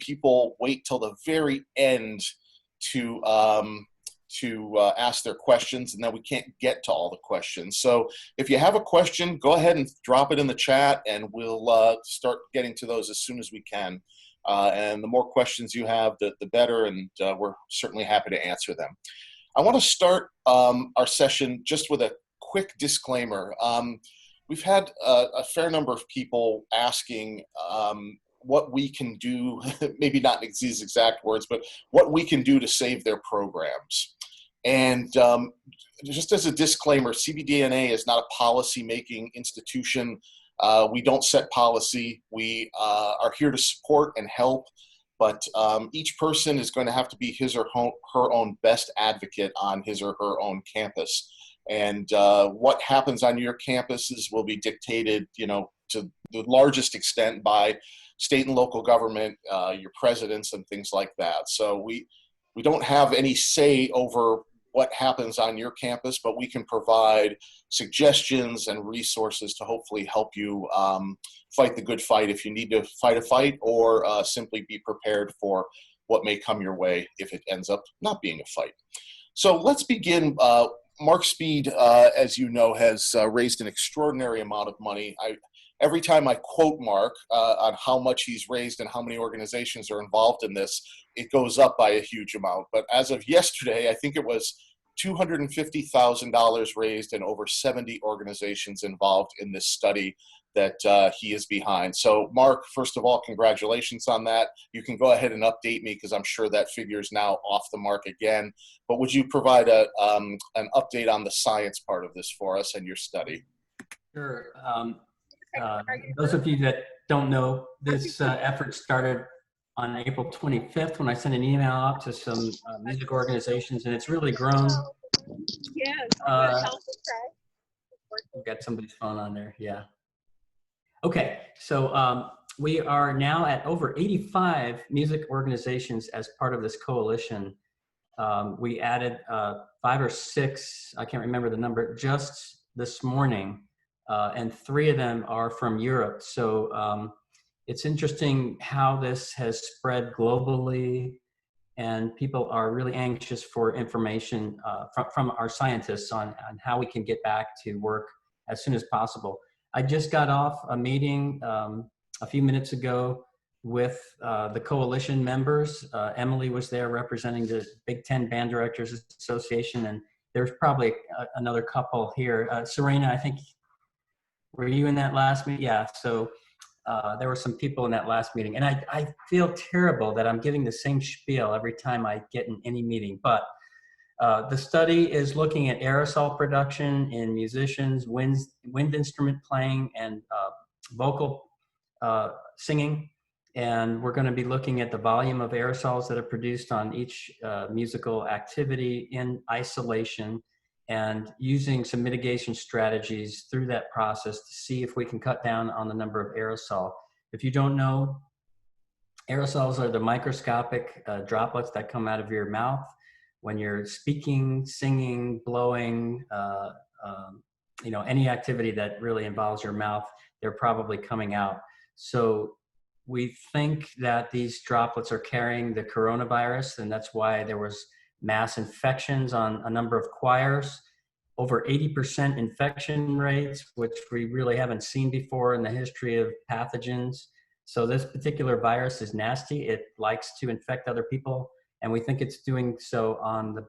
people wait till the very end to ask their questions, and then we can't get to all the questions. So if you have a question, go ahead and drop it in the chat, and we'll start getting to those as soon as we can. And the more questions you have, the better, and we're certainly happy to answer them. I want to start our session just with a quick disclaimer. We've had a fair number of people asking what we can do, maybe not in these exact words, but what we can do to save their programs. And just as a disclaimer, CBDNA is not a policy-making institution. We don't set policy. We are here to support and help, but each person is going to have to be his or her own best advocate on his or her own campus. And what happens on your campuses will be dictated, to the largest extent by state and local government, your presidents and things like that. So we don't have any say over what happens on your campus, but we can provide suggestions and resources to hopefully help you fight the good fight if you need to fight a fight, or simply be prepared for what may come your way if it ends up not being a fight. So let's begin. Mark Speed, as you know, has raised an extraordinary amount of money. Every time I quote Mark on how much he's raised and how many organizations are involved in this, it goes up by a huge amount. But as of yesterday, I think it was $250,000 raised and over 70 organizations involved in this study that he is behind. So Mark, first of all, congratulations on that. You can go ahead and update me because I'm sure that figure is now off the mark again. But would you provide an update on the science part of this for us and your study? Sure. Those of you that don't know, this effort started on April 25th when I sent an email out to some music organizations, and it's really grown. We've got somebody's phone on there, yeah. Okay, so we are now at over 85 music organizations as part of this coalition. We added 5 or 6, I can't remember the number, just this morning, and 3 of them are from Europe. So it's interesting how this has spread globally, and people are really anxious for information from our scientists on how we can get back to work as soon as possible. I just got off a meeting a few minutes ago with the coalition members. Emily was there representing the Big Ten Band Directors Association, and there's probably another couple here. Serena, I think, were you in that last meeting? Yeah, so there were some people in that last meeting, and I feel terrible that I'm giving the same spiel every time I get in any meeting, but the study is looking at aerosol production in musicians, wind instrument playing, and vocal singing, and we're going to be looking at the volume of aerosols that are produced on each musical activity in isolation, and using some mitigation strategies through that process to see if we can cut down on the number of aerosol. If you don't know, aerosols are the microscopic droplets that come out of your mouth when you're speaking, singing, blowing, any activity that really involves your mouth, they're probably coming out. So we think that these droplets are carrying the coronavirus, and that's why there was mass infections on a number of choirs, over 80% infection rates, which we really haven't seen before in the history of pathogens. So this particular virus is nasty. It likes to infect other people, and we think it's doing so on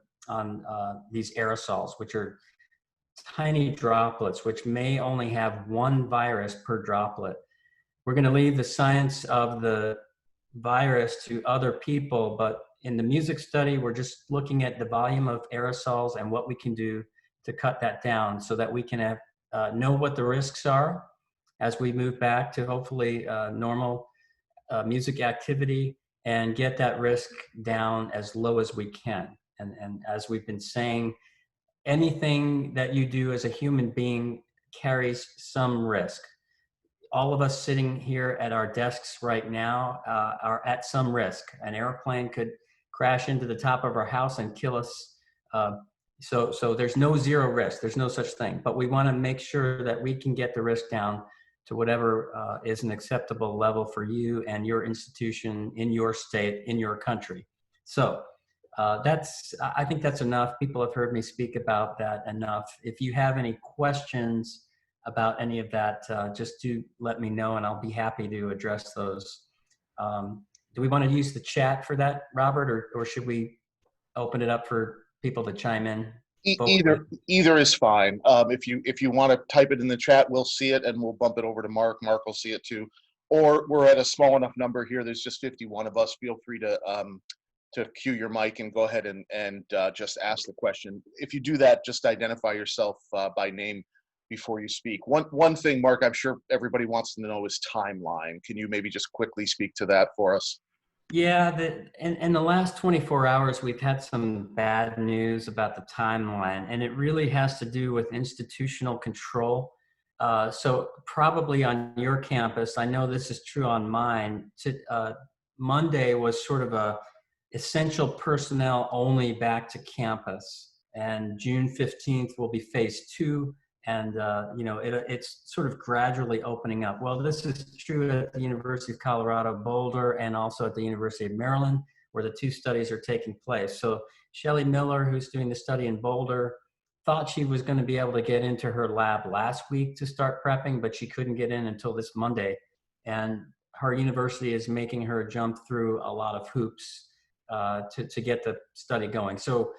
these aerosols, which are tiny droplets, which may only have one virus per droplet. We're going to leave the science of the virus to other people, but in the music study, we're just looking at the volume of aerosols and what we can do to cut that down so that we can know what the risks are as we move back to hopefully normal music activity, and get that risk down as low as we can. And as we've been saying, anything that you do as a human being carries some risk. All of us sitting here at our desks right now are at some risk. An airplane could crash into the top of our house and kill us. So there's no zero risk. There's no such thing. But we want to make sure that we can get the risk down to whatever is an acceptable level for you and your institution in your state, in your country. So I think that's enough. People have heard me speak about that enough. If you have any questions about any of that, just do let me know and I'll be happy to address those. Do we want to use the chat for that, Robert, or should we open it up for people to chime in vocally? Either is fine. If you want to type it in the chat, we'll see it and we'll bump it over to Mark. Mark will see it too. Or we're at a small enough number here. There's just 51 of us. Feel free to cue your mic and go ahead and just ask the question. If you do that, just identify yourself by name before you speak. One thing, Mark, I'm sure everybody wants to know is timeline. Can you maybe just quickly speak to that for us? Yeah, in the last 24 hours, we've had some bad news about the timeline, and it really has to do with institutional control. So probably on your campus, I know this is true on mine, Monday was sort of a essential personnel only back to campus, and June 15th will be phase 2. And it's sort of gradually opening up. Well, this is true at the University of Colorado Boulder and also at the University of Maryland, where the 2 studies are taking place. So Shelley Miller, who's doing the study in Boulder, thought she was going to be able to get into her lab last week to start prepping, but she couldn't get in until this Monday. And her university is making her jump through a lot of hoops to get the study going. So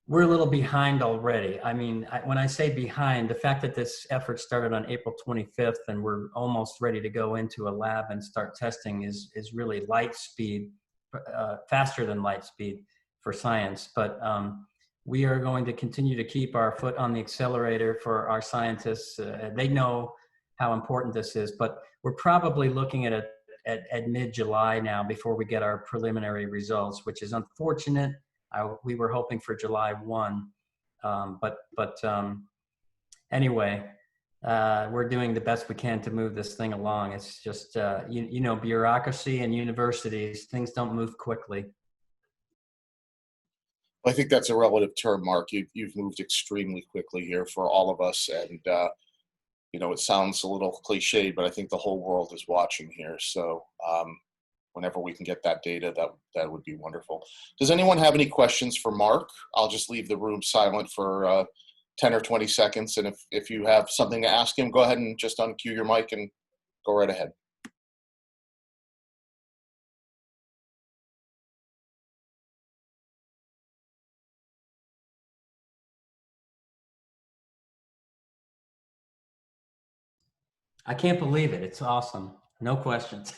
we're a little behind already. I mean, when I say behind, the fact that this effort started on April 25th and we're almost ready to go into a lab and start testing is really light speed, faster than light speed for science. But we are going to continue to keep our foot on the accelerator for our scientists. They know how important this is, but we're probably looking at mid-July now before we get our preliminary results, which is unfortunate. We were hoping for July 1, but anyway, we're doing the best we can to move this thing along. It's just, bureaucracy and universities, things don't move quickly. I think that's a relative term, Mark. You've moved extremely quickly here for all of us. And, it sounds a little cliche, but I think the whole world is watching here. So, whenever we can get that data, that would be wonderful. Does anyone have any questions for Mark? I'll just leave the room silent for 10 or 20 seconds. And if you have something to ask him, go ahead and just uncue your mic and go right ahead. I can't believe it. It's awesome. No questions.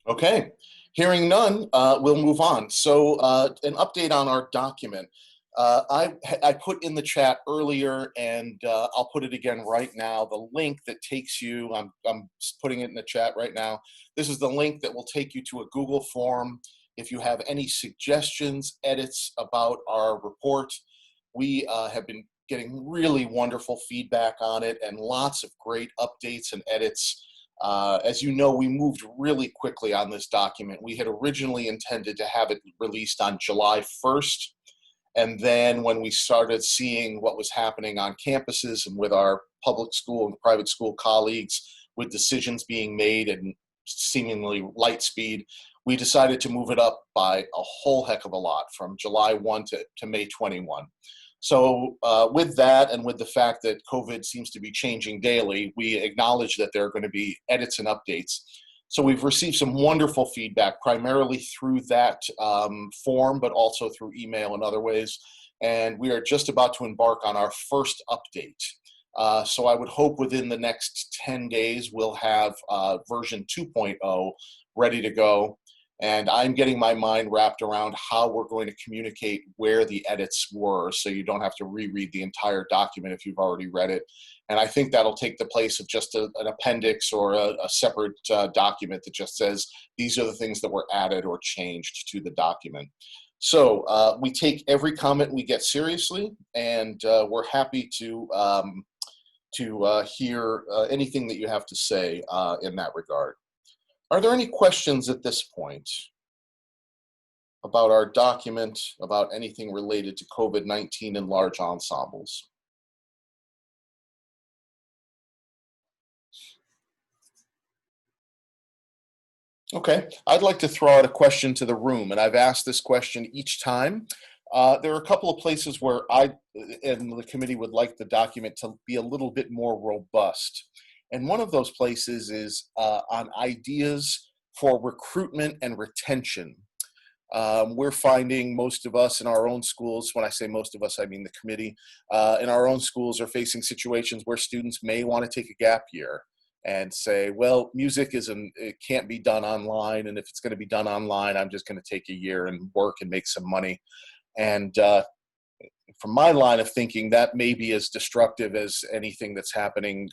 Okay, hearing none, we'll move on. So an update on our document. I put in the chat earlier, and I'll put it again right now. The link that takes you, I'm putting it in the chat right now. This is the link that will take you to a Google form. If you have any suggestions, edits about our report, we have been getting really wonderful feedback on it and lots of great updates and edits. As you know, we moved really quickly on this document. We had originally intended to have it released on July 1st. And then when we started seeing what was happening on campuses and with our public school and private school colleagues, with decisions being made and seemingly light speed, we decided to move it up by a whole heck of a lot from July 1 to May 21. So with that, and with the fact that COVID seems to be changing daily, we acknowledge that there are going to be edits and updates. So we've received some wonderful feedback, primarily through that form, but also through email and other ways. And we are just about to embark on our first update. So I would hope within the next 10 days, we'll have version 2.0 ready to go. And I'm getting my mind wrapped around how we're going to communicate where the edits were, so you don't have to reread the entire document if you've already read it. And I think that'll take the place of just an appendix or a separate document that just says, these are the things that were added or changed to the document. So we take every comment we get seriously, and we're happy to hear anything that you have to say in that regard. Are there any questions at this point about our document, about anything related to COVID-19 in large ensembles? Okay, I'd like to throw out a question to the room, and I've asked this question each time. There are a couple of places where I and the committee would like the document to be a little bit more robust. And one of those places is on ideas for recruitment and retention. We're finding most of us in our own schools, when I say most of us, I mean the committee, in our own schools are facing situations where students may want to take a gap year and say, well, music it can't be done online. And if it's going to be done online, I'm just going to take a year and work and make some money. And from my line of thinking, that may be as destructive as anything that's happening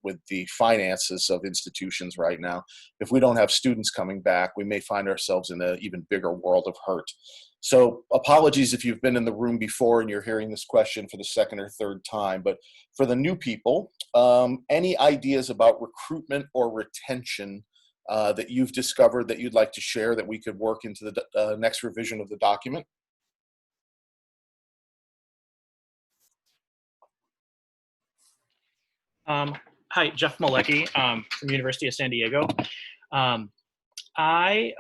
with the finances of institutions right now. If we don't have students coming back, we may find ourselves in an even bigger world of hurt. So apologies if you've been in the room before and you're hearing this question for the second or third time, but for the new people, any ideas about recruitment or retention that you've discovered that you'd like to share that we could work into the next revision of the document? Hi, Jeff Malecki from University of San Diego. I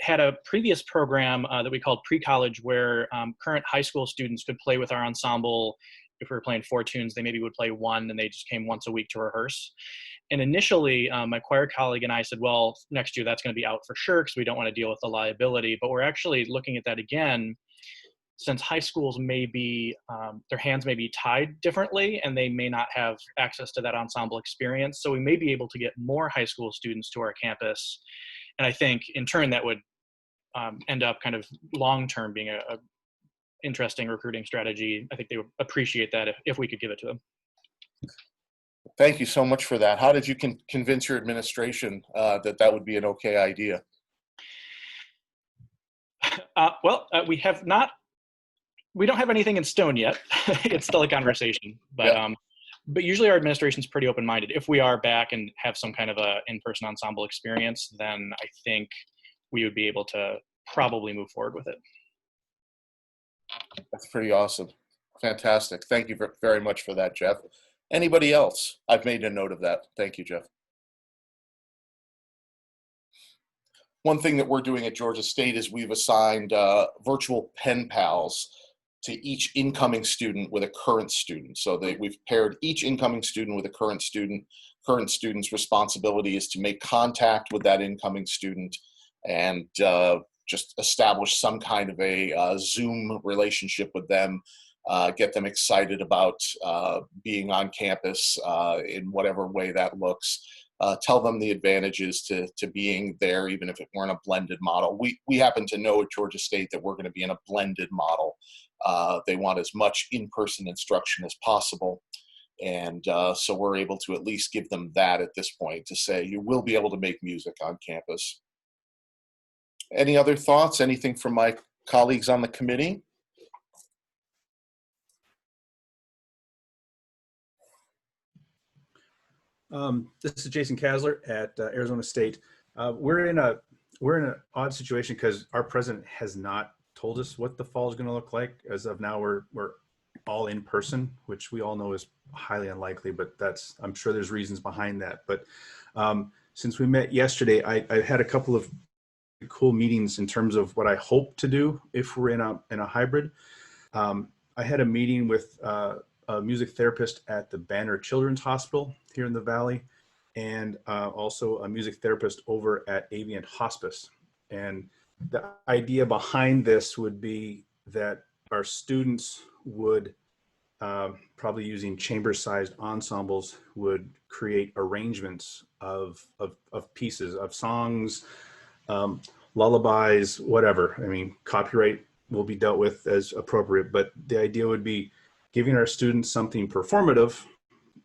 had a previous program that we called pre-college where current high school students could play with our ensemble. If we were playing 4 tunes, they maybe would play 1 and they just came once a week to rehearse. And initially, my choir colleague and I said, well, next year that's going to be out for sure because we don't want to deal with the liability. But we're actually looking at that again since high schools may be, their hands may be tied differently and they may not have access to that ensemble experience. So we may be able to get more high school students to our campus. And I think in turn that would end up kind of long-term being a interesting recruiting strategy. I think they would appreciate that if we could give it to them. Thank you so much for that. How did you convince your administration that would be an okay idea? We don't have anything in stone yet. It's still a conversation, but yeah. But usually our administration is pretty open-minded. If we are back and have some kind of a in-person ensemble experience, then I think we would be able to probably move forward with it. That's pretty awesome. Fantastic. Thank you very much for that, Jeff. Anybody else? I've made a note of that. Thank you, Jeff. One thing that we're doing at Georgia State is we've assigned virtual pen pals to each incoming student with a current student. So we've paired each incoming student with a current student. Current student's responsibility is to make contact with that incoming student and just establish some kind of a Zoom relationship with them, get them excited about being on campus in whatever way that looks. Tell them the advantages to being there, even if it weren't a blended model. We happen to know at Georgia State that we're going to be in a blended model. They want as much in-person instruction as possible. And so we're able to at least give them that at this point to say, you will be able to make music on campus. Any other thoughts? Anything from my colleagues on the committee? This is Jason Kasler at Arizona State. We're in an odd situation because our president has not told us what the fall is going to look like. As of now, we're all in person, which we all know is highly unlikely, but I'm sure there's reasons behind that. But since we met yesterday, I had a couple of cool meetings in terms of what I hope to do if we're in a hybrid. I had a meeting with a music therapist at the Banner Children's Hospital here in the Valley, and also a music therapist over at Avient Hospice. And the idea behind this would be that our students would, probably using chamber-sized ensembles, would create arrangements of pieces, of songs, lullabies, whatever. I mean, copyright will be dealt with as appropriate, but the idea would be giving our students something performative,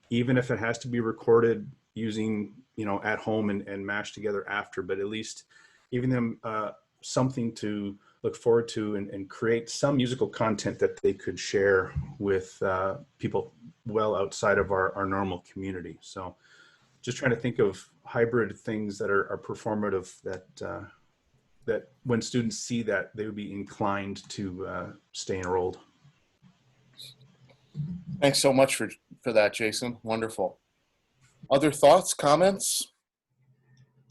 even if it has to be recorded using, at home and mashed together after, but at least giving them something to look forward to and create some musical content that they could share with people well outside of our normal community. So just trying to think of hybrid things that are performative, that when students see that, they would be inclined to stay enrolled. Thanks so much for that, Jason. Wonderful. Other thoughts, comments?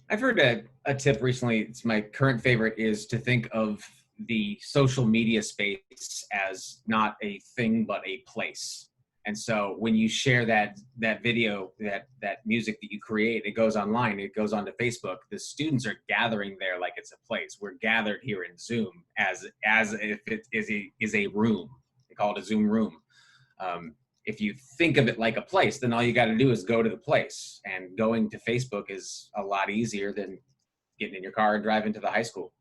I've heard a tip recently. It's my current favorite, is to think of the social media space as not a thing but a place. And so when you share that video, that music that you create, it goes online, it goes onto Facebook. The students are gathering there like it's a place. We're gathered here in Zoom as if it is a room. They call it a Zoom room. If you think of it like a place, then all you got to do is go to the place. And going to Facebook is a lot easier than getting in your car and driving to the high school.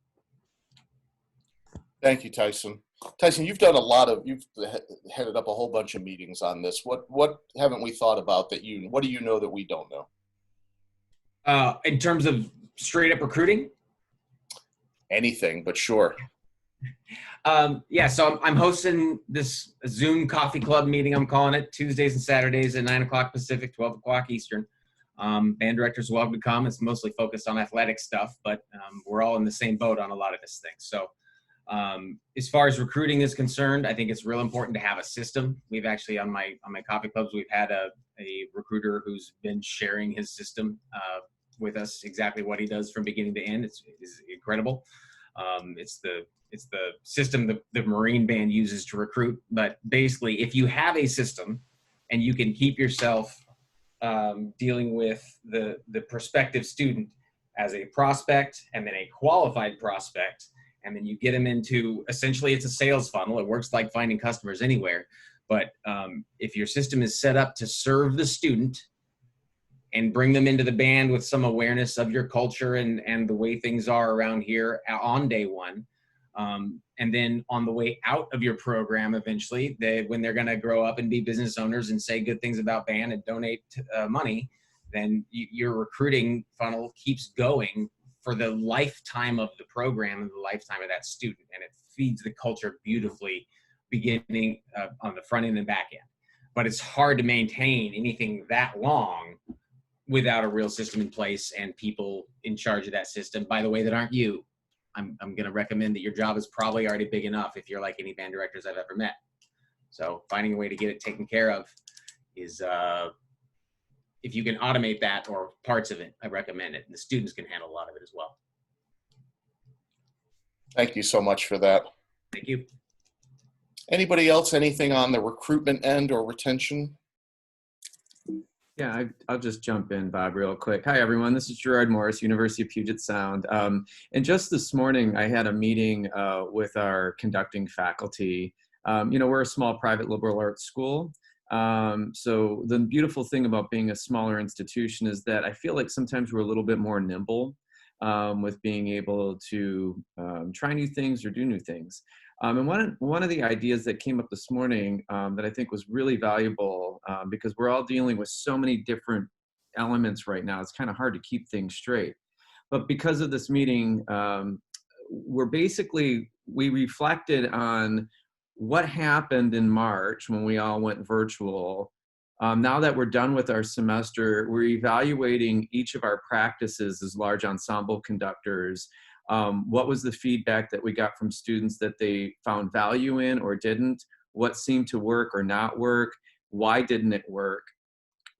Thank you, Tyson. Tyson, you've headed up a whole bunch of meetings on this. What haven't we thought about what do you know that we don't know? In terms of straight up recruiting? Anything, but sure. Yeah, so I'm hosting this Zoom coffee club meeting, I'm calling it, Tuesdays and Saturdays at 9 o'clock Pacific, 12 o'clock Eastern. Band directors are welcome to come. It's mostly focused on athletic stuff, but we're all in the same boat on a lot of this thing. So as far as recruiting is concerned, I think it's real important to have a system. We've actually, on my coffee clubs, we've had a recruiter who's been sharing his system with us, exactly what he does from beginning to end. It's incredible. It's the system the Marine Band uses to recruit. But basically, if you have a system and you can keep yourself dealing with the prospective student as a prospect and then a qualified prospect, and then you get them into, essentially it's a sales funnel. It works like finding customers anywhere. But if your system is set up to serve the student and bring them into the band with some awareness of your culture and the way things are around here on day one, and then on the way out of your program, eventually, when they're going to grow up and be business owners and say good things about band and donate money, then your recruiting funnel keeps going for the lifetime of the program and the lifetime of that student. And it feeds the culture beautifully, beginning on the front end and back end. But it's hard to maintain anything that long without a real system in place and people in charge of that system, by the way, that aren't you. I'm going to recommend that your job is probably already big enough if you're like any band directors I've ever met. So finding a way to get it taken care of is, if you can automate that or parts of it, I recommend it. And the students can handle a lot of it as well. Thank you so much for that. Thank you. Anybody else, anything on the recruitment end or retention? Yeah, I'll just jump in, Bob, real quick. Hi, everyone. This is Gerard Morris, University of Puget Sound. And just this morning, I had a meeting with our conducting faculty. We're a small private liberal arts school. So the beautiful thing about being a smaller institution is that I feel like sometimes we're a little bit more nimble with being able to try new things or do new things. And one of the ideas that came up this morning that I think was really valuable, because we're all dealing with so many different elements right now, it's kind of hard to keep things straight. But because of this meeting, we reflected on what happened in March when we all went virtual. Now that we're done with our semester, we're evaluating each of our practices as large ensemble conductors. What was the feedback that we got from students that they found value in or didn't? What seemed to work or not work? Why didn't it work?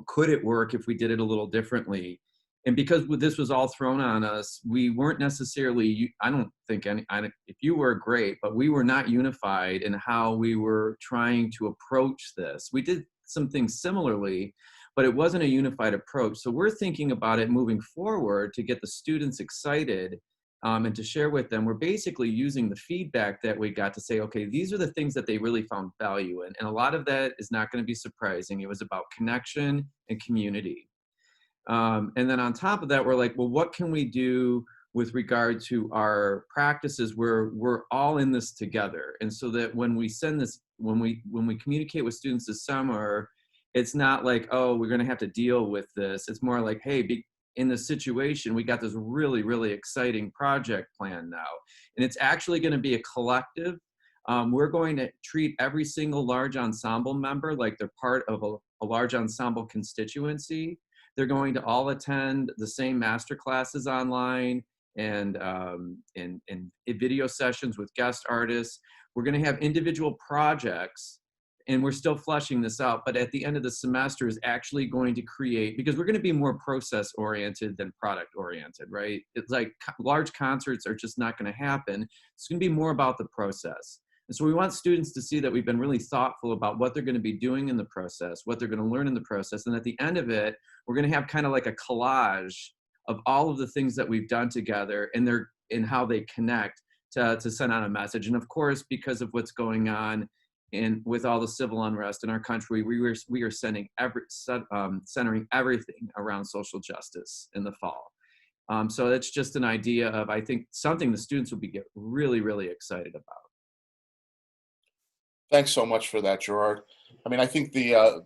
Could it work if we did it a little differently? And because this was all thrown on us, we weren't necessarily, I don't think if you were, great, but we were not unified in how we were trying to approach this. We did some things similarly, but it wasn't a unified approach. So we're thinking about it moving forward to get the students excited and to share with them. We're basically using the feedback that we got to say, okay, these are the things that they really found value in. And a lot of that is not going to be surprising. It was about connection and community. And then on top of that, we're like, well, what can we do with regard to our practices where we're all in this together? And so that when we send this, when we communicate with students this summer, it's not like, oh, we're going to have to deal with this. It's more like, hey, in this situation, we got this really, really exciting project plan now. And it's actually going to be a collective. We're going to treat every single large ensemble member like they're part of a large ensemble constituency. They're going to all attend the same master classes online and video sessions with guest artists. We're going to have individual projects and we're still fleshing this out, but at the end of the semester is actually going to create, because we're going to be more process oriented than product oriented, right? It's like large concerts are just not going to happen. It's going to be more about the process. And so we want students to see that we've been really thoughtful about what they're going to be doing in the process, what they're going to learn in the process. And at the end of it, we're going to have kind of like a collage of all of the things that we've done together and how they connect to send out a message. And of course, because of what's going on with all the civil unrest in our country, we are centering everything around social justice in the fall. So that's just an idea of, I think, something the students will get really, really excited about. Thanks so much for that, Gerard. I mean, I think the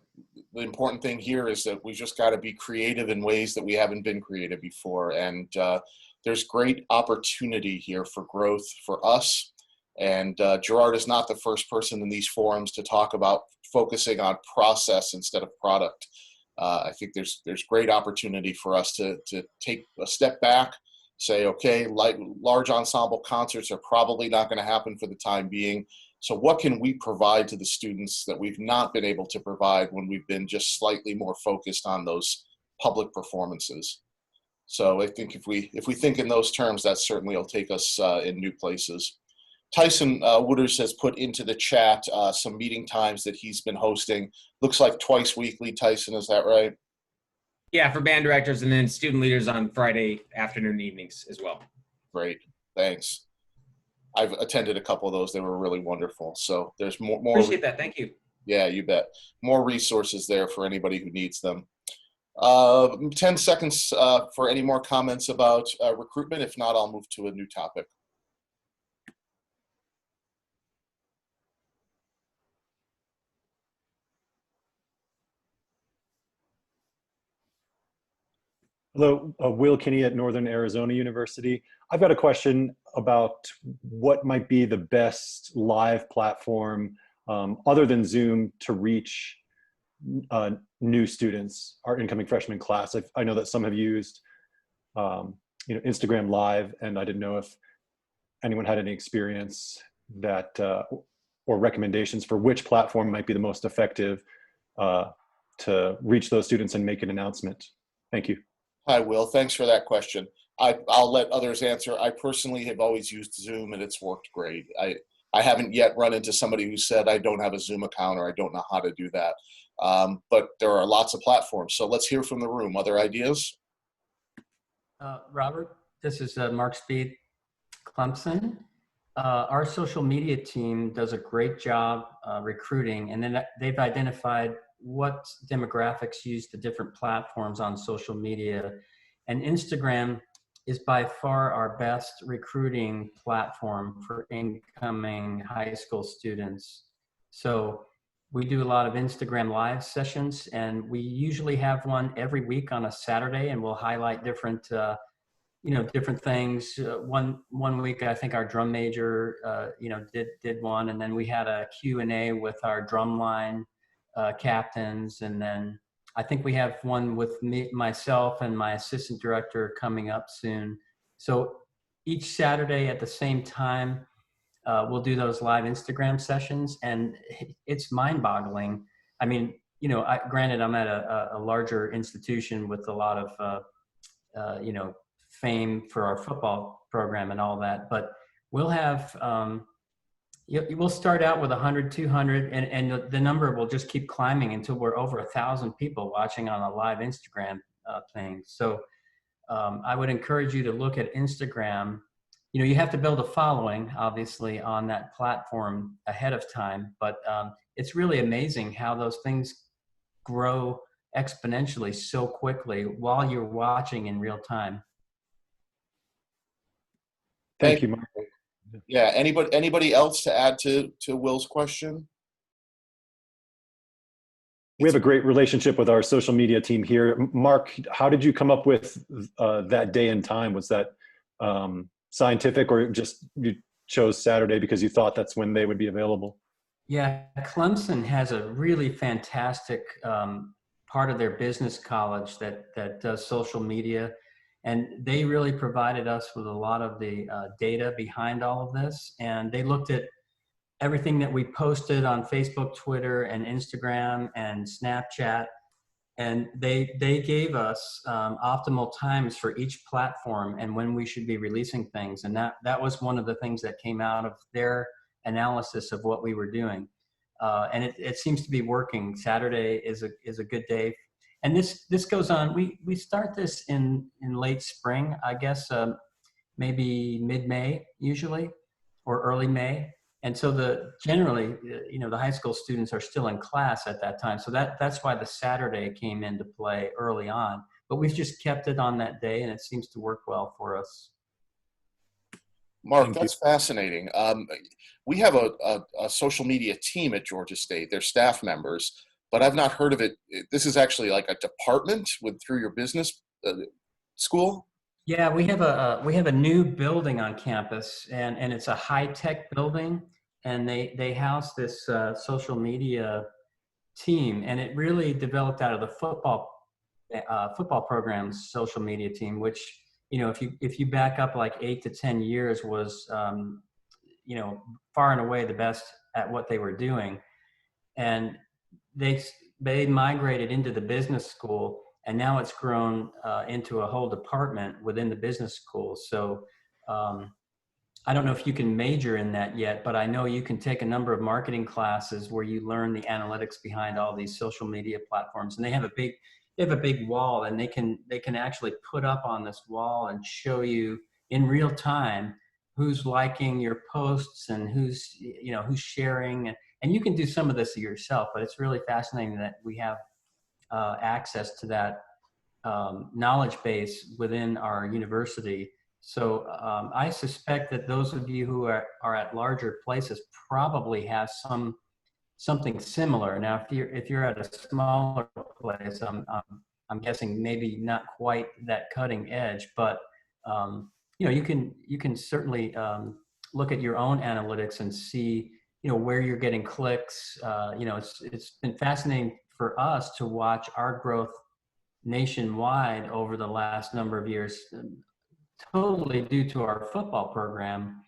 important thing here is that we just got to be creative in ways that we haven't been creative before. And there's great opportunity here for growth for us. And Gerard is not the first person in these forums to talk about focusing on process instead of product. I think there's great opportunity for us to take a step back, say, okay, large ensemble concerts are probably not going to happen for the time being. So what can we provide to the students that we've not been able to provide when we've been just slightly more focused on those public performances? So I think if we think in those terms, that certainly will take us in new places. Tyson Wooders has put into the chat some meeting times that he's been hosting. Looks like twice weekly, Tyson, is that right? Yeah, for band directors and then student leaders on Friday afternoon and evenings as well. Great, thanks. I've attended a couple of those. They were really wonderful. So there's more. Appreciate that. Thank you. Yeah, you bet. More resources there for anybody who needs them. 10 seconds for any more comments about recruitment. If not, I'll move to a new topic. Hello, Will Kinney at Northern Arizona University. I've got a question about what might be the best live platform other than Zoom to reach new students, our incoming freshman class. I know that some have used Instagram Live, and I didn't know if anyone had any experience that or recommendations for which platform might be the most effective to reach those students and make an announcement. Thank you. Hi, Will. Thanks for that question. I'll let others answer. I personally have always used Zoom, and it's worked great. I haven't yet run into somebody who said, I don't have a Zoom account or I don't know how to do that. But there are lots of platforms. So let's hear from the room. Other ideas? Robert, this is Mark Speed, Clemson. Our social media team does a great job recruiting, and then they've identified what demographics use the different platforms on social media. And Instagram is by far our best recruiting platform for incoming high school students. So we do a lot of Instagram live sessions, and we usually have one every week on a Saturday, and we'll highlight different different things. One week, I think our drum major, did one, and then we had a Q&A with our drumline captains, and then I think we have one with myself and my assistant director coming up soon. So each Saturday at the same time, we'll do those live Instagram sessions, and it's mind-boggling. I mean, granted, I'm at a larger institution with a lot of fame for our football program and all that, but we'll have we'll start out with 100, 200, and the number will just keep climbing until we're over 1,000 people watching on a live Instagram thing. So I would encourage you to look at Instagram. You have to build a following, obviously, on that platform ahead of time, but it's really amazing how those things grow exponentially so quickly while you're watching in real time. Thank you, Mark. Yeah, anybody else to add to Will's question? We have a great relationship with our social media team here. Mark, how did you come up with that day and time? Was that scientific, or just you chose Saturday because you thought that's when they would be available? Yeah, Clemson has a really fantastic part of their business college that does social media. And they really provided us with a lot of the data behind all of this. And they looked at everything that we posted on Facebook, Twitter, and Instagram and Snapchat. And they gave us optimal times for each platform and when we should be releasing things. And that was one of the things that came out of their analysis of what we were doing. And it seems to be working. Saturday is a good day. And this goes on. We start this in late spring, I guess, maybe mid-May usually, or early May. And so generally, the high school students are still in class at that time. So that's why the Saturday came into play early on. But we've just kept it on that day, and it seems to work well for us. Mark, that's fascinating. We have a social media team at Georgia State. They're staff members, but I've not heard of it. This is actually like a department through your business school? Yeah, we have a new building on campus, and it's a high-tech building, and they house this social media team, and it really developed out of the football program's social media team, which, if you back up like 8 to 10 years, was far and away the best at what they were doing. And they migrated into the business school, and now it's grown into a whole department within the business school. So I don't know if you can major in that yet, but I know you can take a number of marketing classes where you learn the analytics behind all these social media platforms. And they have a big wall, and they can actually put up on this wall and show you in real time who's liking your posts and who's sharing. And you can do some of this yourself, but it's really fascinating that we have access to that knowledge base within our university. So I suspect that those of you who are at larger places probably have something similar. Now, if you're at a smaller place, I'm guessing maybe not quite that cutting edge, but you can certainly look at your own analytics and see where you're getting clicks. It's been fascinating for us to watch our growth nationwide over the last number of years, totally due to our football program.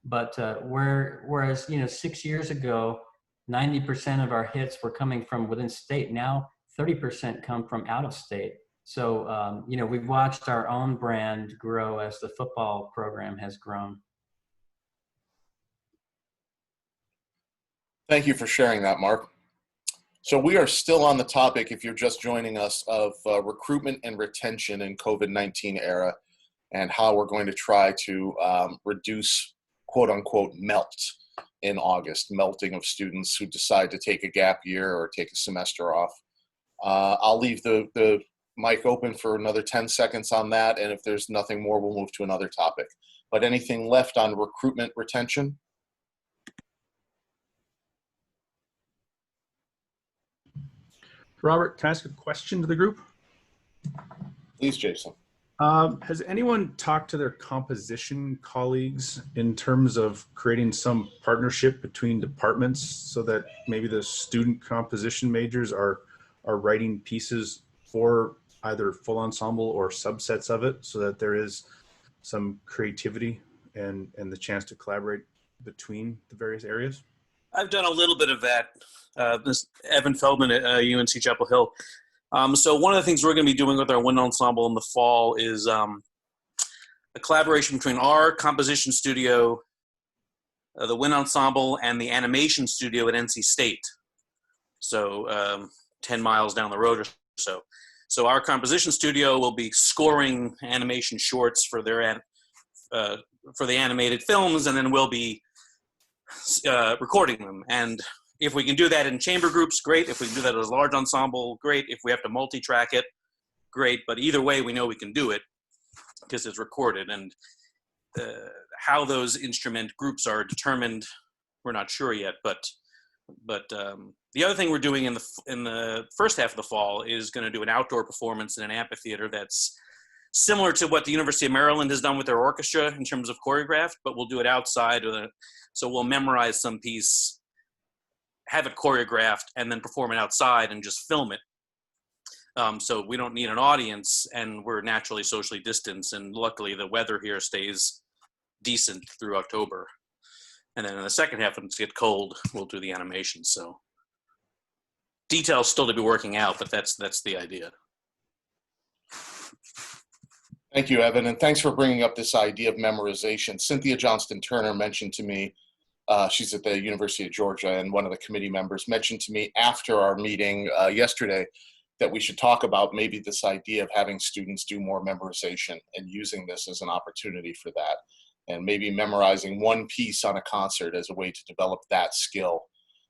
But whereas 6 years ago, 90% of our hits were coming from within state. Now 30% come from out of state. So we've watched our own brand grow as the football program has grown. Thank you for sharing that, Mark. So we are still on the topic, if you're just joining us, of recruitment and retention in COVID-19 era, and how we're going to try to reduce, quote unquote, melt in August, melting of students who decide to take a gap year or take a semester off. I'll leave the mic open for another 10 seconds on that, and if there's nothing more, we'll move to another topic. But anything left on recruitment retention? Robert, can I ask a question to the group? Please, Jason. Has anyone talked to their composition colleagues in terms of creating some partnership between departments so that maybe the student composition majors are writing pieces for either full ensemble or subsets of it, so that there is some creativity and the chance to collaborate between the various areas? I've done a little bit of that. This Evan Feldman at UNC Chapel Hill. So one of the things we're going to be doing with our wind ensemble in the fall is a collaboration between our composition studio, the wind ensemble, and the animation studio at NC State. So 10 miles down the road or so. So our composition studio will be scoring animation shorts for their for the animated films, and then we'll be recording them. And if we can do that in chamber groups, great. If we can do that as a large ensemble, great. If we have to multi-track it, great. But either way, we know we can do it because it's recorded. And how those instrument groups are determined, we're not sure yet. But the other thing we're doing in the first half of the fall is going to do an outdoor performance in an amphitheater that's similar to what the University of Maryland has done with their orchestra in terms of choreographed, but we'll do it outside. So we'll memorize some piece, have it choreographed, and then perform it outside and just film it. So we don't need an audience, and we're naturally socially distanced, and luckily the weather here stays decent through October. And then in the second half, when it's get cold, we'll do the animation. So details still to be working out, but that's the idea. Thank you, Evan, and thanks for bringing up this idea of memorization. Cynthia Johnston-Turner mentioned to me, she's at the University of Georgia, and one of the committee members mentioned to me after our meeting yesterday that we should talk about maybe this idea of having students do more memorization and using this as an opportunity for that, and maybe memorizing one piece on a concert as a way to develop that skill.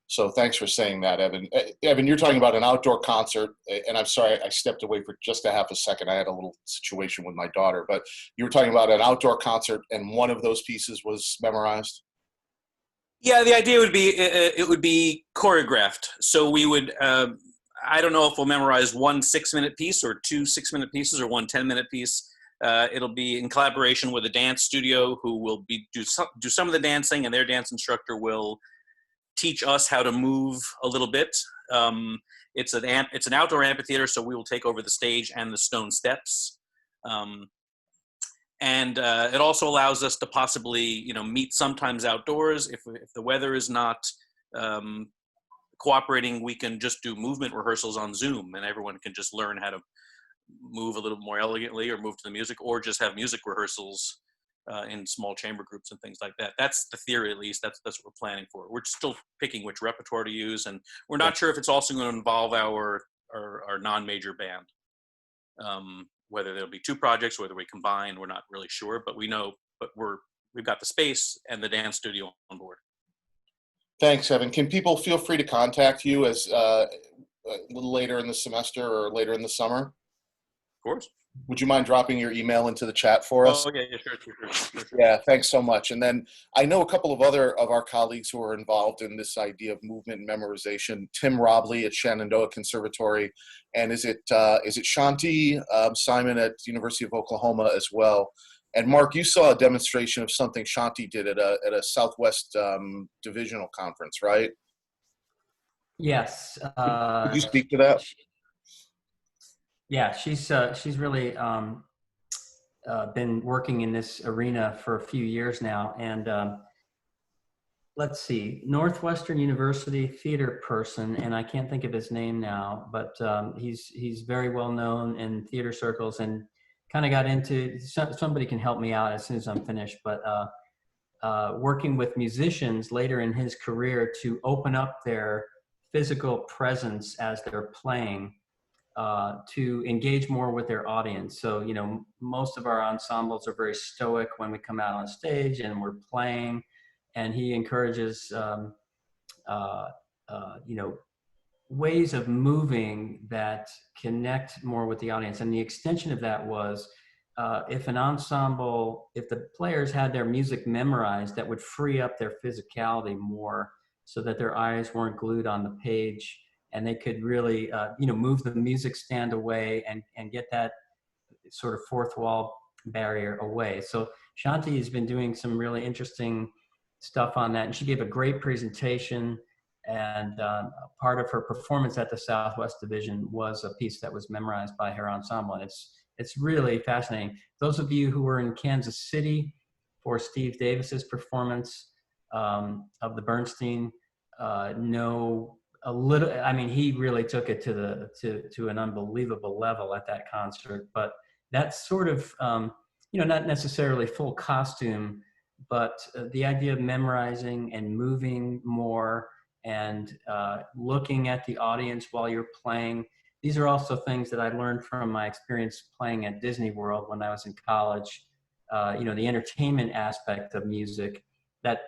So thanks for saying that, Evan. Evan, you're talking about an outdoor concert, and I'm sorry I stepped away for just a half a second. I had a little situation with my daughter, but you were talking about an outdoor concert, and one of those pieces was memorized? Yeah, the idea would be it would be choreographed. So we would, I don't know if we'll memorize one 6-minute piece or two 6-minute pieces or one 10-minute piece. It'll be in collaboration with a dance studio who will do some of the dancing, and their dance instructor will teach us how to move a little bit. It's an outdoor amphitheater, so we will take over the stage and the stone steps. And it also allows us to possibly, meet sometimes outdoors. If the weather is not cooperating, we can just do movement rehearsals on Zoom, and everyone can just learn how to move a little more elegantly or move to the music, or just have music rehearsals in small chamber groups and things like that. That's the theory, at least. That's what we're planning for. We're still picking which repertoire to use, and we're not sure if it's also going to involve our non-major band. Whether there'll be two projects, whether we combine, we're not really sure, but we know, but we've got the space and the dance studio on board. Thanks, Evan. Can people feel free to contact you as a little later in the semester or later in the summer? Of course. Would you mind dropping your email into the chat for us? Oh, yeah, sure. Yeah, thanks so much. And then I know a couple of other of our colleagues who are involved in this idea of movement and memorization. Tim Robley at Shenandoah Conservatory, and is it Shanti Simon at University of Oklahoma as well. And Mark, you saw a demonstration of something Shanti did at a Southwest Divisional Conference, right? Yes. Could you speak to that? Yeah, she's really been working in this arena for a few years now. And let's see, Northwestern University theater person, and I can't think of his name now, but he's very well known in theater circles, and kind of got into, somebody can help me out as soon as I'm finished, but working with musicians later in his career to open up their physical presence as they're playing, to engage more with their audience. So, most of our ensembles are very stoic when we come out on stage and we're playing, and he encourages, ways of moving that connect more with the audience. And the extension of that was, if the players had their music memorized, that would free up their physicality more so that their eyes weren't glued on the page, and they could really, move the music stand away and get that sort of fourth wall barrier away. So Shanti has been doing some really interesting stuff on that, and she gave a great presentation, and part of her performance at the Southwest Division was a piece that was memorized by her ensemble, and it's really fascinating. Those of you who were in Kansas City for Steve Davis's performance of the Bernstein know a little. I mean, he really took it to an unbelievable level at that concert. But that's sort of not necessarily full costume, but the idea of memorizing and moving more and looking at the audience while you're playing. These are also things that I learned from my experience playing at Disney World when I was in college. The entertainment aspect of music that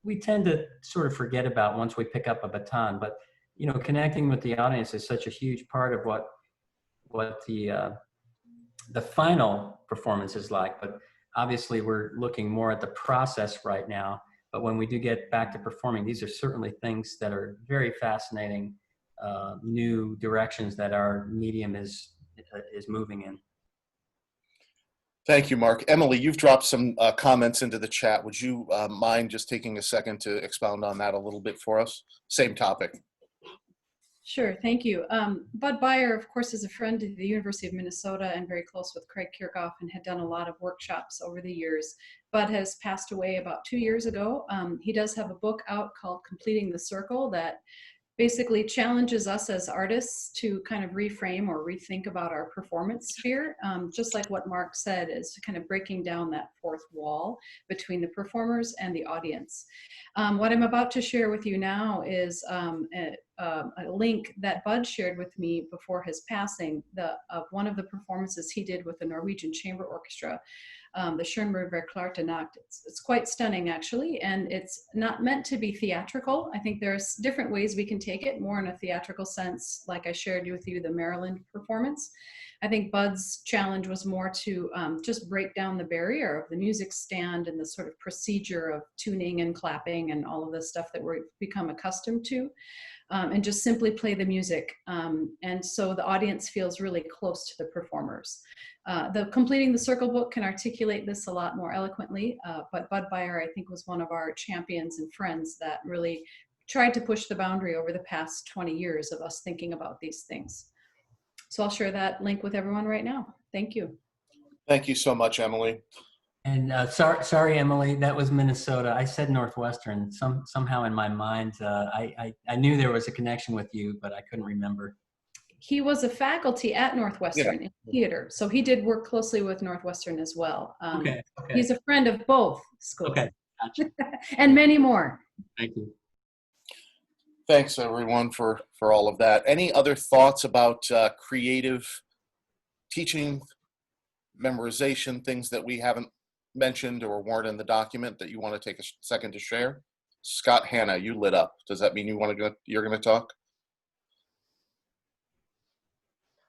we tend to sort of forget about once we pick up a baton. But connecting with the audience is such a huge part of what the final performance is like. But obviously, we're looking more at the process right now. But when we do get back to performing, these are certainly things that are very fascinating, new directions that our medium is moving in. Thank you, Mark. Emily, you've dropped some comments into the chat. Would you mind just taking a second to expound on that a little bit for us? Same topic. Sure, thank you. Bud Beyer, of course, is a friend of the University of Minnesota and very close with Craig Kirchhoff, and had done a lot of workshops over the years Bud has passed away about 2 years ago. He does have a book out called Completing the Circle that basically challenges us as artists to kind of reframe or rethink about our performance sphere. Just like what Mark said, is kind of breaking down that fourth wall between the performers and the audience. What I'm about to share with you now is a link that Bud shared with me before his passing of one of the performances he did with the Norwegian Chamber Orchestra, the Schoenberg Verklarte Nacht. It's quite stunning, actually, and it's not meant to be theatrical. I think there's different ways we can take it, more in a theatrical sense, like I shared with you the Maryland performance. I think Bud's challenge was more to just break down the barrier of the music stand and the sort of procedure of tuning and clapping and all of the stuff that we've become accustomed to, and just simply play the music. And so the audience feels really close to the performers. The Completing the Circle book can articulate this a lot more eloquently, but Bud Byer, I think, was one of our champions and friends that really tried to push the boundary over the past 20 years of us thinking about these things. So I'll share that link with everyone right now. Thank you. Thank you so much, Emily. And sorry, Emily, that was Minnesota. I said Northwestern. Somehow in my mind, I knew there was a connection with you, but I couldn't remember. He was a faculty at Northwestern in theater, so he did work closely with Northwestern as well. Okay. He's a friend of both schools. Okay, gotcha. And many more. Thank you. Thanks, everyone, for all of that. Any other thoughts about creative teaching, memorization, things that we haven't mentioned or weren't in the document that you want to take a second to share? Scott Hanna, you lit up. Does that mean you're going to talk?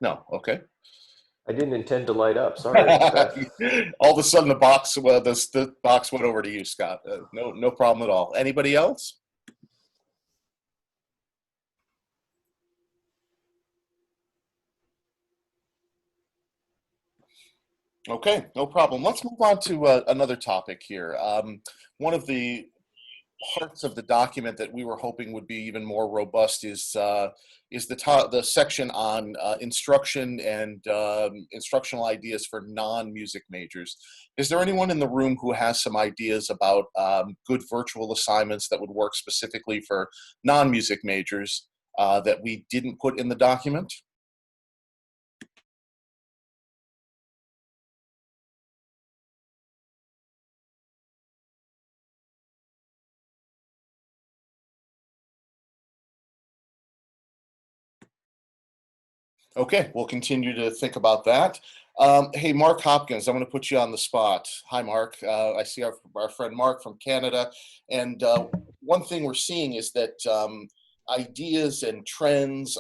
No. Okay. I didn't intend to light up. Sorry. All of a sudden, the box went over to you, Scott. No problem at all. Anybody else? Okay, no problem. Let's move on to another topic here. One of the parts of the document that we were hoping would be even more robust is the section on instruction and instructional ideas for non-music majors. Is there anyone in the room who has some ideas about good virtual assignments that would work specifically for non-music majors that we didn't put in the document? Okay, we'll continue to think about that. Hey, Mark Hopkins, I'm going to put you on the spot. Hi, Mark. I see our friend Mark from Canada. And one thing we're seeing is that ideas and trends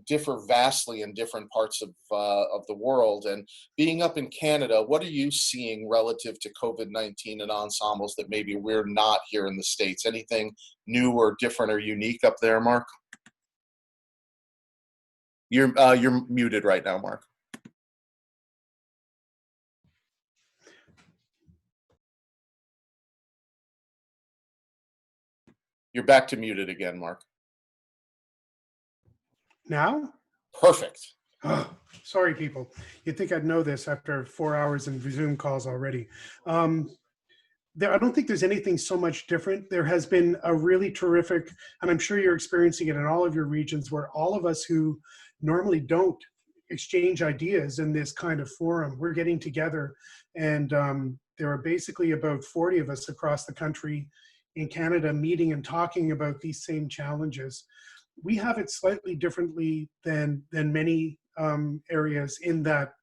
differ vastly in different parts of the world. And being up in Canada, what are you seeing relative to COVID-19 and ensembles that maybe we're not here in the States? Anything new or different or unique up there, Mark? You're muted right now, Mark. You're back to muted again, Mark. Now? Perfect. Oh, sorry, people. You'd think I'd know this after 4 hours in Zoom calls already. I don't think there's anything so much different. There has been a really terrific, and I'm sure you're experiencing it in all of your regions, where all of us who normally don't exchange ideas in this kind of forum, we're getting together, and there are basically about 40 of us across the country in Canada meeting and talking about these same challenges. We have it slightly differently than many areas in that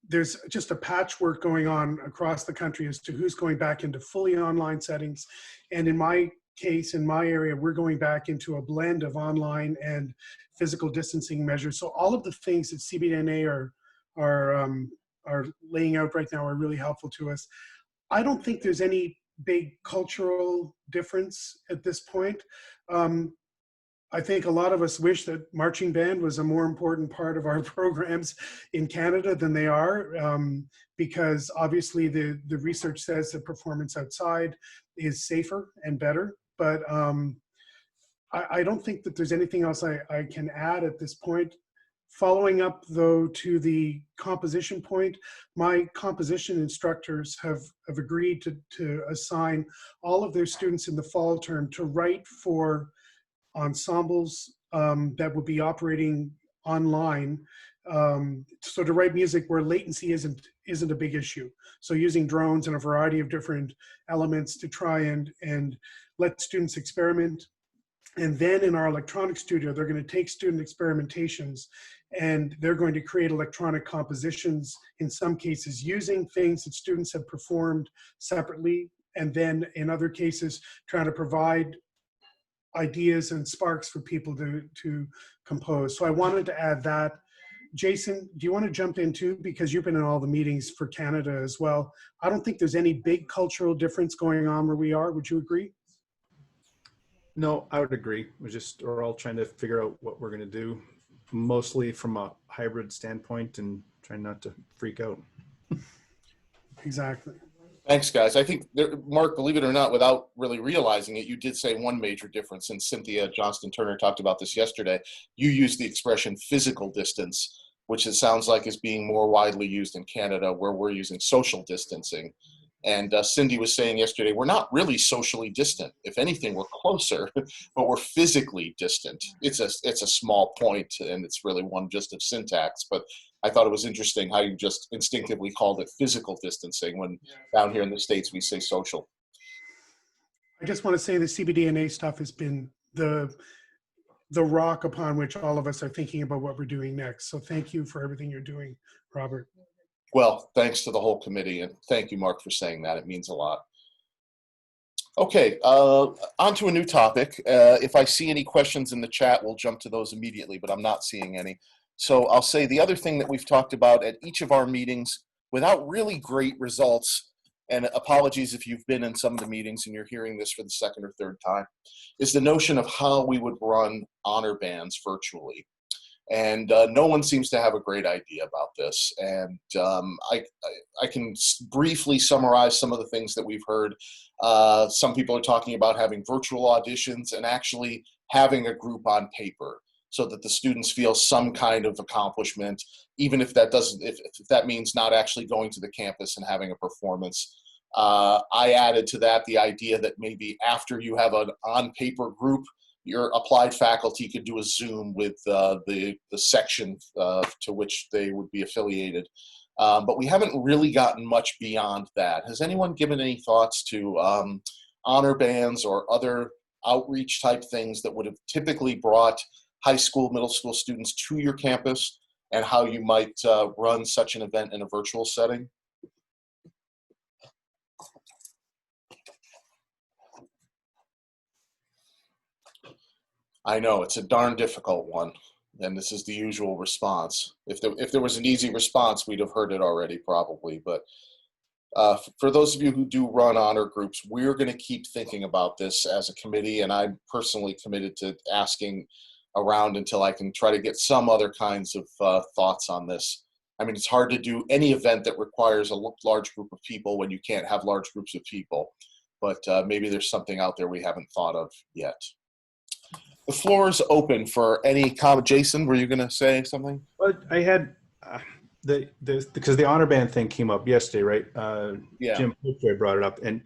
there's just a patchwork going on across the country as to who's going back into fully online settings. And in my case, in my area, we're going back into a blend of online and physical distancing measures. So all of the things that CBDNA are laying out right now are really helpful to us. I don't think there's any big cultural difference at this point. I think a lot of us wish that marching band was a more important part of our programs in Canada than they are, because obviously the research says that performance outside is safer and better. But I don't think that there's anything else I can add at this point Following up, though, to the composition point, my composition instructors have agreed to assign all of their students in the fall term to write for ensembles that will be operating online. So to write music where latency isn't a big issue. So using drones and a variety of different elements to try and let students experiment. And then in our electronic studio, they're going to take student experimentations and they're going to create electronic compositions, in some cases using things that students have performed separately, and then in other cases trying to provide ideas and sparks for people to compose. So I wanted to add that. Jason, do you want to jump in too? Because you've been in all the meetings for Canada as well. I don't think there's any big cultural difference going on where we are. Would you agree? No, I would agree. We're all trying to figure out what we're going to do, mostly from a hybrid standpoint and trying not to freak out. Exactly. Thanks, guys. I think, Mark, believe it or not, without really realizing it, you did say one major difference, and Cynthia Johnston-Turner talked about this yesterday. You used the expression physical distance, which it sounds like is being more widely used in Canada, where we're using social distancing. And Cindy was saying yesterday, we're not really socially distant. If anything, we're closer, but we're physically distant. It's a small point, and it's really one just of syntax, but I thought it was interesting how you just instinctively called it physical distancing when down here in the States we say social. I just want to say the CBDNA stuff has been the rock upon which all of us are thinking about what we're doing next. So thank you for everything you're doing, Robert. Well, thanks to the whole committee, and thank you, Mark, for saying that. It means a lot. Okay, on to a new topic. If I see any questions in the chat, we'll jump to those immediately, but I'm not seeing any. So I'll say the other thing that we've talked about at each of our meetings without really great results, and apologies if you've been in some of the meetings and you're hearing this for the second or third time, is the notion of how we would run honor bands virtually. And no one seems to have a great idea about this. And I can briefly summarize some of the things that we've heard. Some people are talking about having virtual auditions and actually having a group on paper, so that the students feel some kind of accomplishment, even if that doesn't, if that means not actually going to the campus and having a performance. I added to that the idea that maybe after you have an on-paper group, your applied faculty could do a Zoom with the section to which they would be affiliated. But we haven't really gotten much beyond that. Has anyone given any thoughts to honor bands or other outreach type things that would have typically brought high school, middle school students to your campus, and how you might run such an event in a virtual setting? I know, it's a darn difficult one, and this is the usual response. If there was an easy response, we'd have heard it already probably, but for those of you who do run honor groups, we're going to keep thinking about this as a committee, and I'm personally committed to asking around until I can try to get some other kinds of thoughts on this. I mean, it's hard to do any event that requires a large group of people when you can't have large groups of people, but maybe there's something out there we haven't thought of yet. The floor is open for any comment. Jason, were you going to say something? Well, I had because the honor band thing came up yesterday, right? Yeah. Jim Poitras brought it up, and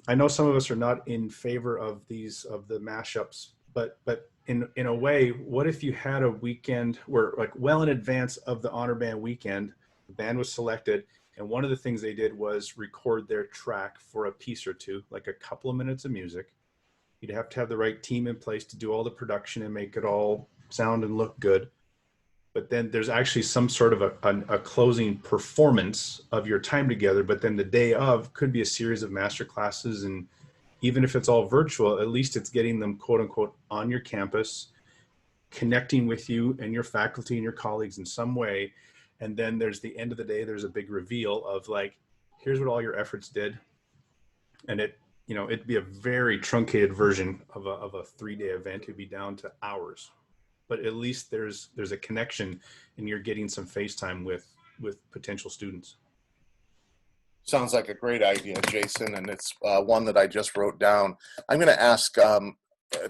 I know some of us are not in favor of the mashups, but in a way, what if you had a weekend where, like, well in advance of the honor band weekend, the band was selected, and one of the things they did was record their track for a piece or two, like a couple of minutes of music. You'd have to have the right team in place to do all the production and make it all sound and look good. But then there's actually some sort of a closing performance of your time together. But then the day of could be a series of master classes. And even if it's all virtual, at least it's getting them, quote unquote, on your campus, connecting with you and your faculty and your colleagues in some way. And then there's the end of the day, there's a big reveal of, like, here's what all your efforts did. And it'd be a very truncated version of a 3-day event. It'd be down to hours, but at least there's a connection, and you're getting some FaceTime with potential students. Sounds like a great idea, Jason, and it's one that I just wrote down. I'm going to ask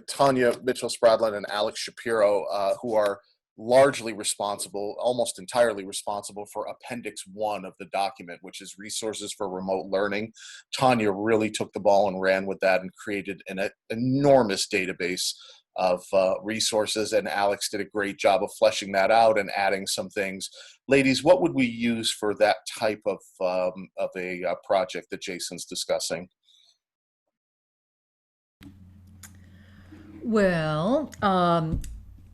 Tanya Mitchell-Spradlin and Alex Shapiro, who are largely responsible, almost entirely responsible for Appendix 1 of the document, which is resources for remote learning. Tanya really took the ball and ran with that and created an enormous database of resources, and Alex did a great job of fleshing that out and adding some things. Ladies, what would we use for that type of a project that Jason's discussing? Well,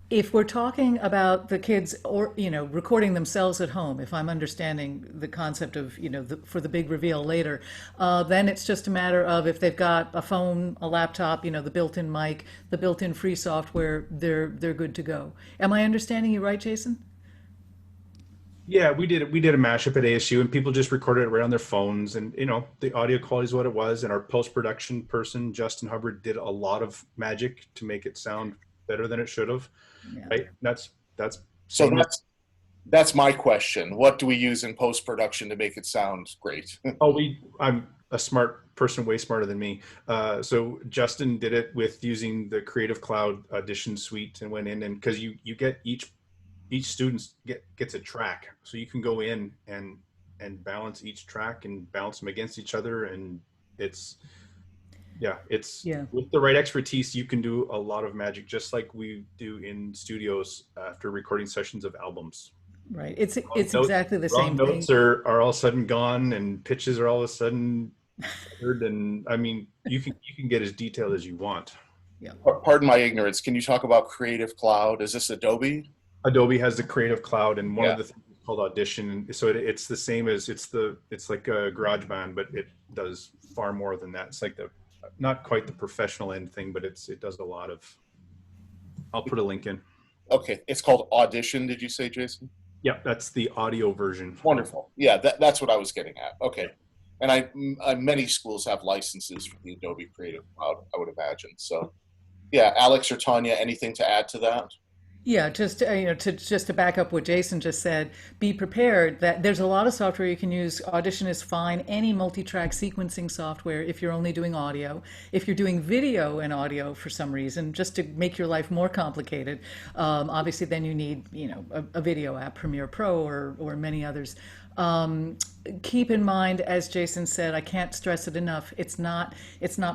if we're talking about the kids or, recording themselves at home, if I'm understanding the concept of, for the big reveal later, then it's just a matter of if they've got a phone, a laptop, the built-in mic, the built-in free software, they're good to go. Am I understanding you right, Jason? Yeah, we did a mashup at ASU, and people just recorded it right on their phones, and the audio quality is what it was. And our post-production person, Justin Hubbard, did a lot of magic to make it sound better than it should have. Yeah. Right? That's my question. What do we use in post-production to make it sound great? I'm a smart person, way smarter than me. So Justin did it with using the Creative Cloud Audition suite, and went in, and because you get each student gets a track, so you can go in and balance each track and balance them against each other, and it's with the right expertise, you can do a lot of magic, just like we do in studios after recording sessions of albums. Right. It's exactly the same thing. Notes are all of a sudden gone, and pitches are all of a sudden feathered, and I mean, you can get as detailed as you want. Yeah. Pardon my ignorance. Can you talk about Creative Cloud? Is this Adobe? Adobe has the Creative Cloud, and one of the things is called Audition. So it's the same as it's like a GarageBand, but it does far more than that. It's like not quite the professional end thing, but it does a lot of. I'll put a link in. Okay, it's called Audition. Did you say, Jason? Yeah, that's the audio version. Wonderful. Yeah, that's what I was getting at. Okay, and many schools have licenses for the Adobe Creative Cloud, I would imagine. So, yeah, Alex or Tanya, anything to add to that? Yeah, just to back up what Jason just said, be prepared that there's a lot of software you can use. Audition is fine. Any multi-track sequencing software, if you're only doing audio. If you're doing video and audio for some reason, just to make your life more complicated, obviously then you need a video app, Premiere Pro or many others. Keep in mind, as Jason said, I can't stress it enough, it's not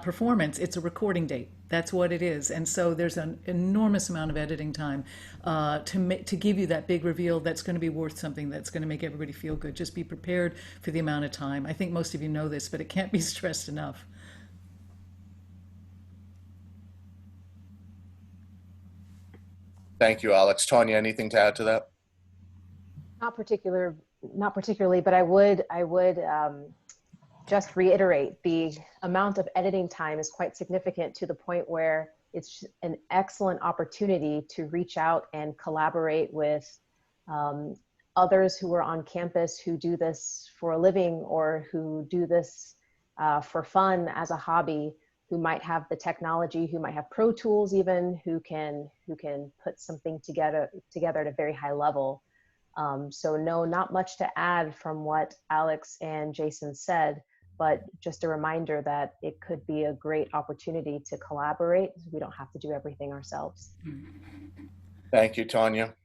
performance, it's a recording date. That's what it is. And so there's an enormous amount of editing time to give you that big reveal that's going to be worth something, that's going to make everybody feel good. Just be prepared for the amount of time. I think most of you know this, but it can't be stressed enough. Thank you, Alex. Tanya, anything to add to that? Not particularly, but I would just reiterate the amount of editing time is quite significant, to the point where it's an excellent opportunity to reach out and collaborate with others who are on campus who do this for a living, or who do this for fun as a hobby, who might have the technology, who might have Pro Tools even, who can put something together at a very high level. So no, not much to add from what Alex and Jason said, but just a reminder that it could be a great opportunity to collaborate. We don't have to do everything ourselves. Thank you, Tanya.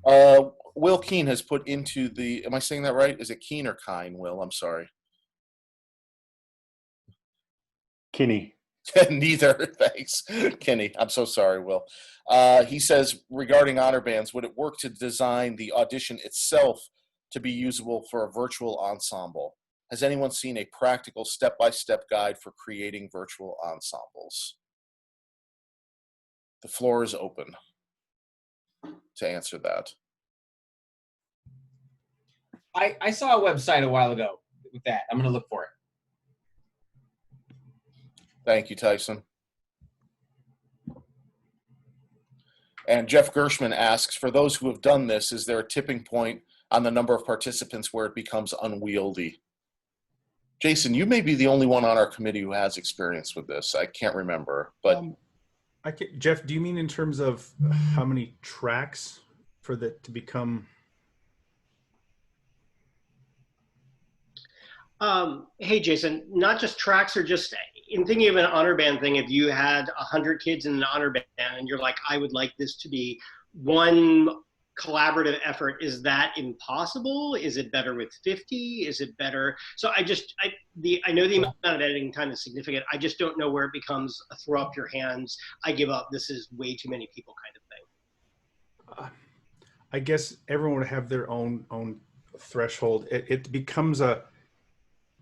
Will Keene has put into am I saying that right? Is it Keene or Kine, Will? I'm sorry. Kinney. Neither, thanks. Kenny, I'm so sorry, Will. He says, regarding honor bands, would it work to design the audition itself to be usable for a virtual ensemble? Has anyone seen a practical step-by-step guide for creating virtual ensembles? The floor is open to answer that. I saw a website a while ago with that. I'm going to look for it. Thank you, Tyson. And Jeff Gershman asks, for those who have done this, is there a tipping point on the number of participants where it becomes unwieldy? Jason, you may be the only one on our committee who has experience with this. I can't remember, but Jeff, do you mean in terms of how many tracks for that to become? Hey, Jason, not just tracks, or just in thinking of an honor band thing, if you had 100 kids in an honor band and you're like, I would like this to be one collaborative effort, is that impossible? Is it better with 50? Is it better? So I know the amount of editing time is significant. I just don't know where it becomes a throw up your hands, I give up, this is way too many people kind of thing. I guess everyone would have their own threshold. It becomes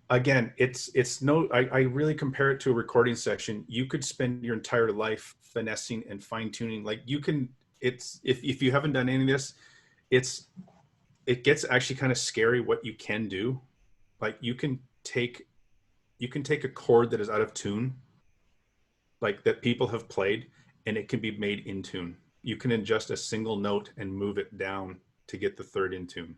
again, it's no, I really compare it to a recording session. You could spend your entire life finessing and fine tuning. Like you can, if you haven't done any of this, it gets actually kind of scary what you can do. Like you can take a chord that is out of tune, like that people have played, and it can be made in tune. You can adjust a single note and move it down to get the third in tune,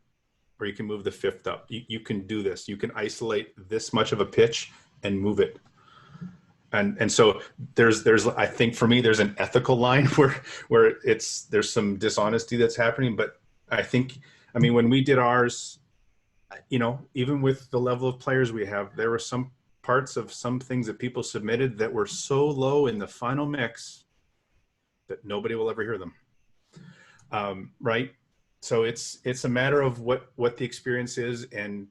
or you can move the fifth up. You can do this. You can isolate this much of a pitch and move it. And so there's I think for me there's an ethical line where there's some dishonesty that's happening. But I think, I mean, when we did ours, you know, even with the level of players we have, there were some parts of some things that people submitted that were so low in the final mix that nobody will ever hear them. Right? So it's a matter of what the experience is. And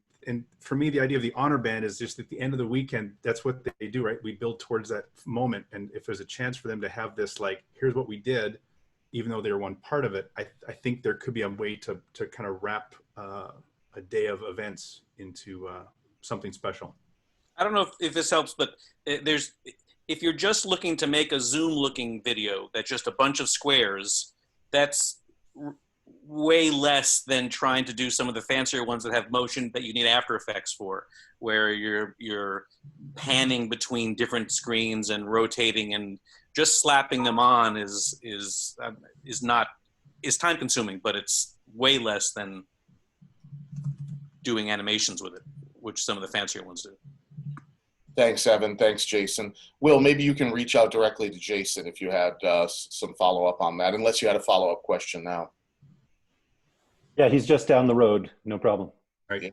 for me, the idea of the honor band is just at the end of the weekend, that's what they do, right? We build towards that moment. And if there's a chance for them to have this, like, here's what we did, even though they were one part of it, I think there could be a way to kind of wrap a day of events into something special. I don't know if this helps, but if you're just looking to make a Zoom-looking video that's just a bunch of squares, that's way less than trying to do some of the fancier ones that have motion that you need After Effects for, where you're panning between different screens and rotating, and just slapping them on is time consuming, but it's way less than doing animations with it, which some of the fancier ones do. Thanks, Evan. Thanks, Jason. Will, maybe you can reach out directly to Jason if you had some follow-up on that, unless you had a follow-up question now. Yeah, he's just down the road. No problem. Right.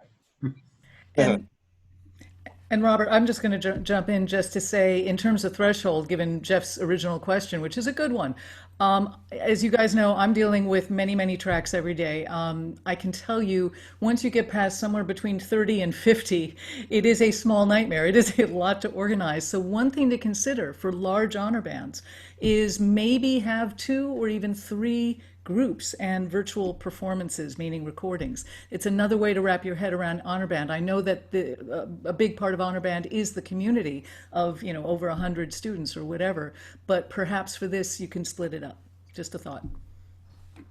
And Robert, I'm just going to jump in just to say, in terms of threshold, given Jeff's original question, which is a good one. As you guys know, I'm dealing with many, many tracks every day. I can tell you, once you get past somewhere between 30 and 50, it is a small nightmare. It is a lot to organize. So one thing to consider for large honor bands is maybe have 2 or even 3 groups and virtual performances, meaning recordings. It's another way to wrap your head around honor band. I know that a big part of honor band is the community of, you know, over 100 students or whatever, but perhaps for this you can split it up. Just a thought.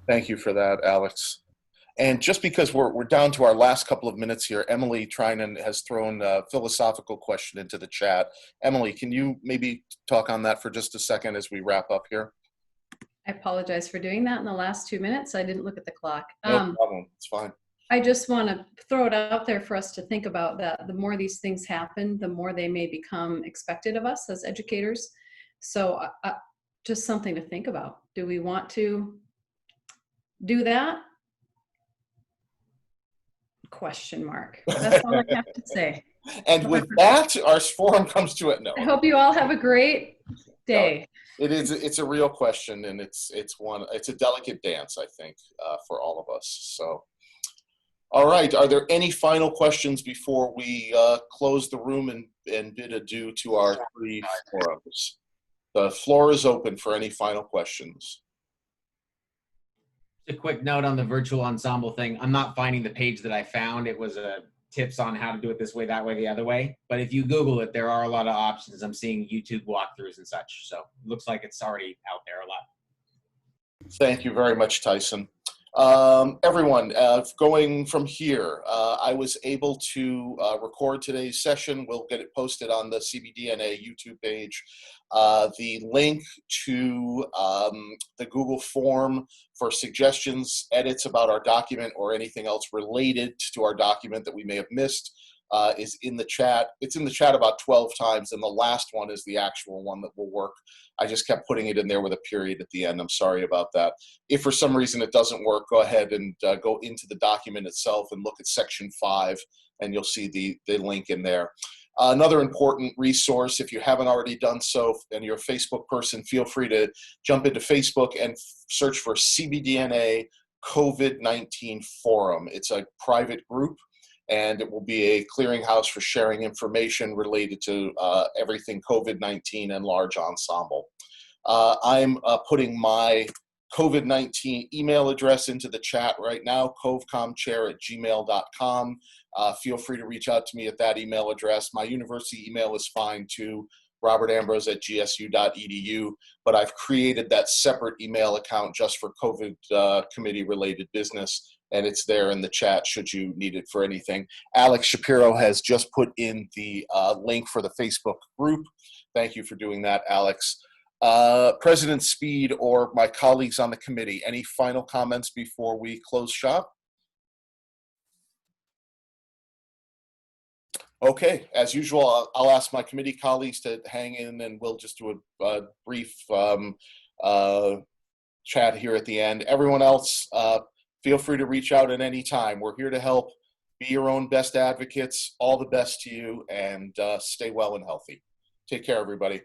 Thank you for that, Alex. And just because we're down to our last couple of minutes here, Emily Trinan has thrown a philosophical question into the chat. Emily, can you maybe talk on that for just a second as we wrap up here? I apologize for doing that in the last 2 minutes. I didn't look at the clock. No problem. It's fine. I just want to throw it out there for us to think about, that the more these things happen, the more they may become expected of us as educators. So just something to think about. Do we want to do that? Question mark. That's all I have to say. And with that, our forum comes to it. No. I hope you all have a great day. No, it's a real question, and it's a delicate dance, I think, for all of us. So, all right. Are there any final questions before we close the room and bid adieu to our 3 forums? The floor is open for any final questions. A quick note on the virtual ensemble thing. I'm not finding the page that I found. It was tips on how to do it this way, that way, the other way. But if you Google it, there are a lot of options. I'm seeing YouTube walkthroughs and such. So it looks like it's already out there a lot. Thank you very much, Tyson. Everyone, going from here, I was able to record today's session. We'll get it posted on the CBDNA YouTube page. The link to the Google form for suggestions, edits about our document, or anything else related to our document that we may have missed is in the chat. It's in the chat about 12 times, and the last one is the actual one that will work. I just kept putting it in there with a period at the end. I'm sorry about that. If for some reason it doesn't work, go ahead and go into the document itself and look at section 5, and you'll see the link in there. Another important resource, if you haven't already done so and you're a Facebook person, feel free to jump into Facebook and search for CBDNA COVID-19 Forum. It's a private group, and it will be a clearinghouse for sharing information related to everything COVID-19 and large ensemble. I'm putting my COVID-19 email address into the chat right now, covecomchair@gmail.com. Feel free to reach out to me at that email address. My university email is fine too, robertambrose@gsu.edu, but I've created that separate email account just for COVID committee related business, and it's there in the chat should you need it for anything. Alex Shapiro has just put in the link for the Facebook group. Thank you for doing that, Alex. President Speed or my colleagues on the committee, any final comments before we close shop? Okay, as usual, I'll ask my committee colleagues to hang in, and we'll just do a brief chat here at the end. Everyone else, feel free to reach out at any time. We're here to help. Be your own best advocates. All the best to you, and stay well and healthy. Take care, everybody.